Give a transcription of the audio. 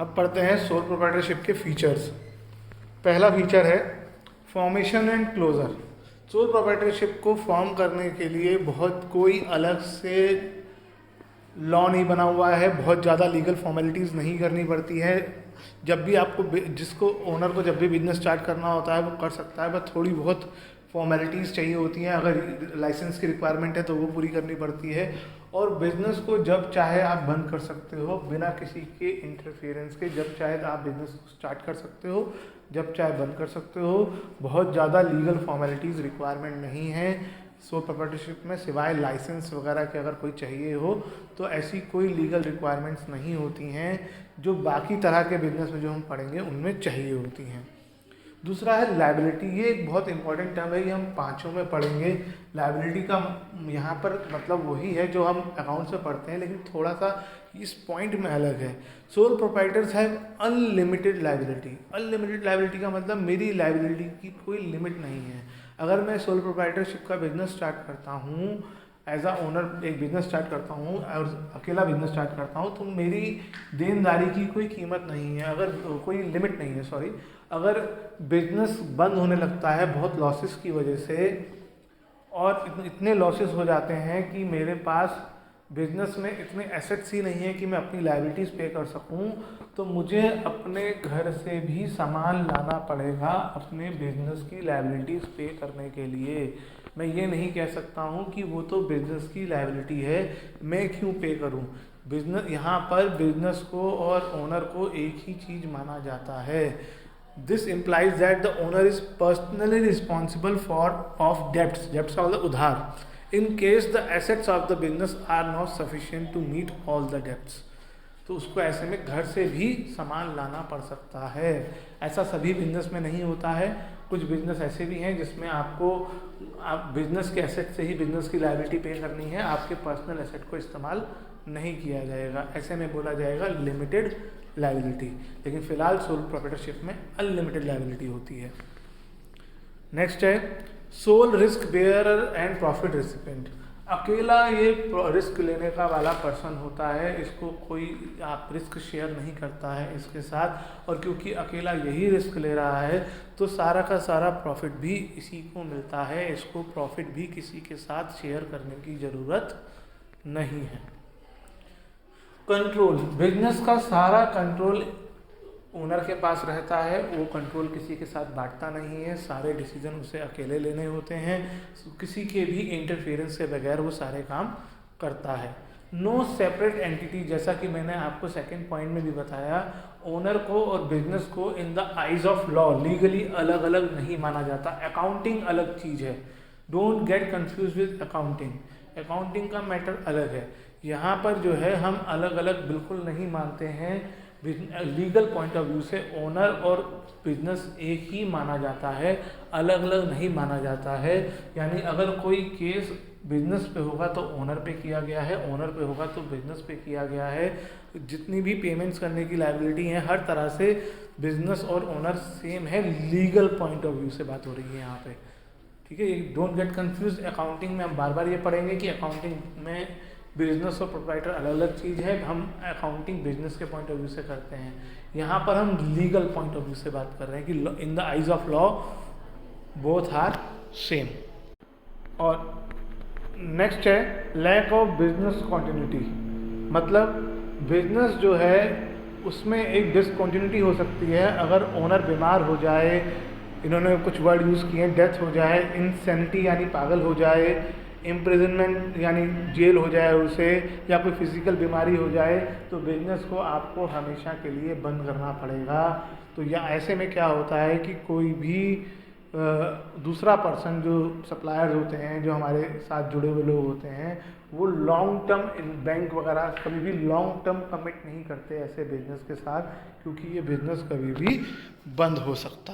अब पढ़ते हैं सोल प्रोप्राइटरशिप के फीचर्स। पहला फीचर है formation and closure. Sole proprietorship को फॉर्म करने के लिए बहुत कोई अलग से लॉ नहीं बना हुआ है, बहुत ज़्यादा लीगल फॉर्मेलिटीज़ नहीं करनी पड़ती है। जब भी आपको जिसको ओनर को जब भी बिजनेस स्टार्ट करना होता है वो कर सकता है, बस थोड़ी बहुत फॉर्मेलिटीज़ चाहिए होती हैं। अगर लाइसेंस की रिक्वायरमेंट है तो वो पूरी करनी पड़ती है, और बिज़नेस को जब चाहे आप बंद कर सकते हो बिना किसी के इंटरफेरेंस के। जब चाहे आप बिज़नेस को स्टार्ट कर सकते हो, जब चाहे बंद कर सकते हो। बहुत ज़्यादा लीगल फॉर्मेलिटीज़ रिक्वायरमेंट नहीं है सोल प्रोप्राइटरशिप में, सिवाय लाइसेंस वगैरह के अगर कोई चाहिए हो तो ऐसी कोई लीगल रिक्वायरमेंट्स नहीं होती हैं जो बाकी तरह के बिजनेस में जो हम पढ़ेंगे उनमें चाहिए होती हैं। दूसरा है लायबिलिटी। ये एक बहुत इंपॉर्टेंट टर्म है, ये हम पांचों में पढ़ेंगे। लायबिलिटी का यहाँ पर मतलब वही है जो हम अकाउंट्स में पढ़ते हैं, लेकिन थोड़ा सा इस पॉइंट में अलग है। Sole proprietors have unlimited liability. Unlimited liability का मतलब मेरी लायबिलिटी की कोई लिमिट नहीं है। अगर मैं सोल प्रोप्राइटरशिप का बिजनेस स्टार्ट करता हूँ, एज अ ओनर एक बिजनेस स्टार्ट करता हूँ और अकेला बिजनेस स्टार्ट करता हूँ, तो मेरी देनदारी की कोई कीमत नहीं है, अगर कोई लिमिट नहीं है, सॉरी। अगर बिजनेस बंद होने लगता है बहुत लॉसेस की वजह से, और इतने लॉसेस हो जाते हैं कि मेरे पास बिजनेस में इतने एसेट्स ही नहीं है कि मैं अपनी लायबिलिटीज़ पे कर सकूं, तो मुझे अपने घर से भी सामान लाना पड़ेगा अपने बिजनेस की लायबिलिटीज़ पे करने के लिए। मैं ये नहीं कह सकता हूं कि वो तो बिजनेस की लायबिलिटी है, मैं क्यों पे करूं। बिजनेस यहाँ पर बिजनेस को और ओनर को एक ही चीज़ माना जाता है। This implies that the owner is personally responsible for of debts का मतलब उधार, in case the assets of the business are not sufficient to meet all the debts। तो उसको ऐसे में घर से भी सामान लाना पड़ सकता है। ऐसा सभी बिजनेस में नहीं होता है, कुछ बिजनेस ऐसे भी हैं जिसमें आपको आप बिजनेस के एसेट से ही बिजनेस की लायबिलिटी पे करनी है, आपके पर्सनल एसेट को इस्तेमाल नहीं किया जाएगा। ऐसे में बोला जाएगा लिमिटेड लायबिलिटी, लेकिन फिलहाल सोल प्रोप्राइटरशिप में अनलिमिटेड लायबिलिटी होती है। नेक्स्ट है sole risk bearer and profit recipient. अकेला ये रिस्क लेने का वाला पर्सन होता है, इसको कोई आप रिस्क शेयर नहीं करता है इसके साथ, और क्योंकि अकेला यही रिस्क ले रहा है तो सारा का सारा प्रॉफिट भी इसी को मिलता है। इसको प्रॉफिट भी किसी के साथ शेयर करने की ज़रूरत नहीं है। कंट्रोल, बिजनेस का सारा कंट्रोल ओनर के पास रहता है, वो कंट्रोल किसी के साथ बांटता नहीं है, सारे डिसीजन उसे अकेले लेने होते हैं, किसी के भी इंटरफेरेंस के बगैर वो सारे काम करता है। नो सेपरेट एंटिटी, जैसा कि मैंने आपको सेकंड पॉइंट में भी बताया, ओनर को और बिजनेस को इन the eyes of law legally अलग अलग नहीं माना जाता। अकाउंटिंग अलग चीज़ है, don't get confuse with accounting. Accounting का मैटर अलग है, यहाँ पर जो है हम अलग अलग बिल्कुल नहीं मानते हैं। लीगल पॉइंट ऑफ व्यू से ओनर और बिजनेस एक ही माना जाता है, अलग अलग नहीं माना जाता है। यानी अगर कोई केस बिजनेस पे होगा तो ओनर पे किया गया है, ओनर पे होगा तो बिजनेस पे किया गया है। जितनी भी पेमेंट्स करने की लायबिलिटी है हर तरह से बिजनेस और ओनर सेम है, लीगल पॉइंट ऑफ व्यू से बात हो रही है यहाँ पे, ठीक है। Don't get confuse. अकाउंटिंग में हम बार बार ये पढ़ेंगे कि अकाउंटिंग में बिजनेस और प्रोप्राइटर अलग अलग चीज़ है। हम अकाउंटिंग बिजनेस के पॉइंट ऑफ व्यू से करते हैं, यहाँ पर हम लीगल पॉइंट ऑफ व्यू से बात कर रहे हैं कि in the eyes of law both are same. और नेक्स्ट है लैक ऑफ बिजनेस कॉन्टिन्यूटी। मतलब बिजनेस जो है उसमें एक डिसकॉन्टिन्यूटी हो सकती है अगर ओनर बीमार हो जाए, इन्होंने कुछ वर्ड यूज़ किए हैं, डेथ हो जाए, इंसैनिटी यानी पागल हो जाए, इम्प्रिजनमेंट यानी जेल हो जाए उसे, या कोई फिजिकल बीमारी हो जाए, तो बिजनेस को आपको हमेशा के लिए बंद करना पड़ेगा। तो या ऐसे में क्या होता है कि कोई भी दूसरा पर्सन जो सप्लायर्स होते हैं, जो हमारे साथ जुड़े हुए लोग होते हैं, वो लॉन्ग टर्म बैंक वगैरह कभी भी लॉन्ग टर्म कमिट नहीं करते ऐसे बिजनेस के साथ, क्योंकि ये बिजनेस कभी भी बंद हो सकता है।